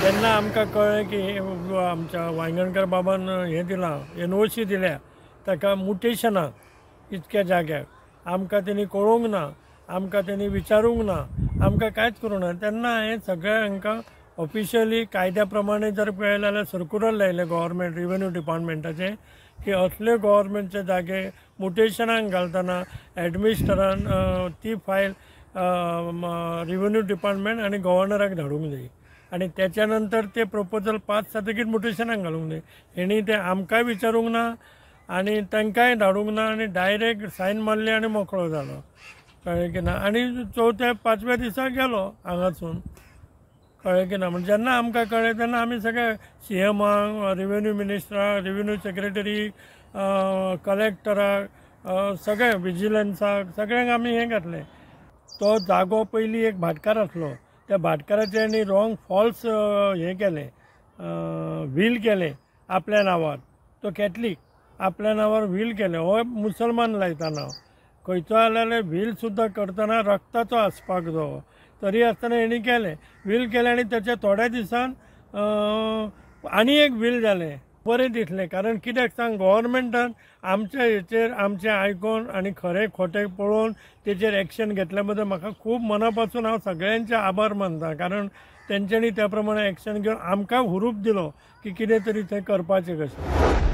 तेन्ना आमकां कळ्ळें की आमच्या वांयगणकर बाबान हें दिलां NOC दिल्या ताका म्युटेशनाक इतक्या जाग्याक आमकां तेणी कळोवंक ना, आमकां तेणी विचारूंक ना, आमकां कांयच करूंक ना। तेन्ना हांवें सगळ्या हांकां ऑफिशियली कायद्या प्रमाणे जर पळयलें जाल्यार सर्क्युलर लायले गव्हर्मेंट रेव्हेन्यू डिपार्टमेंटाचे की असले गव्हर्मेंटचे जागे म्युटेशनाक घालतना एडमिनिस्ट्रेटरान ती फायल रेव्हेन्यू डिपार्टमेंट आनी गव्हर्नराक धाडूंक जाय आनी त्याच्या नंतर ते प्रपोजल पास जातकीर म्युटेशनाक घालूंक जाय। हेणी ते आमकांय विचारूंक ना आनी तांकांय धाडूंक ना आनी डायरेक्ट सायन मारली आनी मोकळो जालो, कळ्ळें की ना। आनी चवथ्या पांचव्या दिसा गेलो हांगासून, कळ्ळें की ना। म्हणजे जेन्ना आमकां कळ्ळें तेन्ना आमी सगळे CMाक, रेव्हेन्यू मिनिस्टराक, रेव्हेन्यू सेक्रेटरीक, कलेक्टराक, सगळे विजिलन्साक सगळ्यांक आमी हें घातलें। तो जागो पयलीं एक भाटकार आसलो, त्या भाटकाराचे आनी रॉंग फॉल्स हें केलें, वील केलें आपल्या नांवार। तो कॅथलीक आपल्या नांवार वील केलें, हो मुसलमान लायता नांव। खंयचो जाल्यार वील सुद्दां करतना रक्ताचो आसपाक जायो, तरी आसतना हेणी केलें वील केलें आनी त्याच्या थोड्या दिसान आनी एक वील जालें। बरें दिसलें, कारण कित्याक सांग, गव्हर्मेंटान आमच्या हेचेर आमचें आयकून आनी खरें खोटें पळोवन तेचेर एक्शन घेतल्या बद्दल म्हाका खूब मना पासून हांव सगळ्यांचे आभार मानता, कारण तेंच्यांनी त्या प्रमाणे एक्शन घेवन आमकां हुरूप दिलो की कितें तरी थंय करपाचें कशें।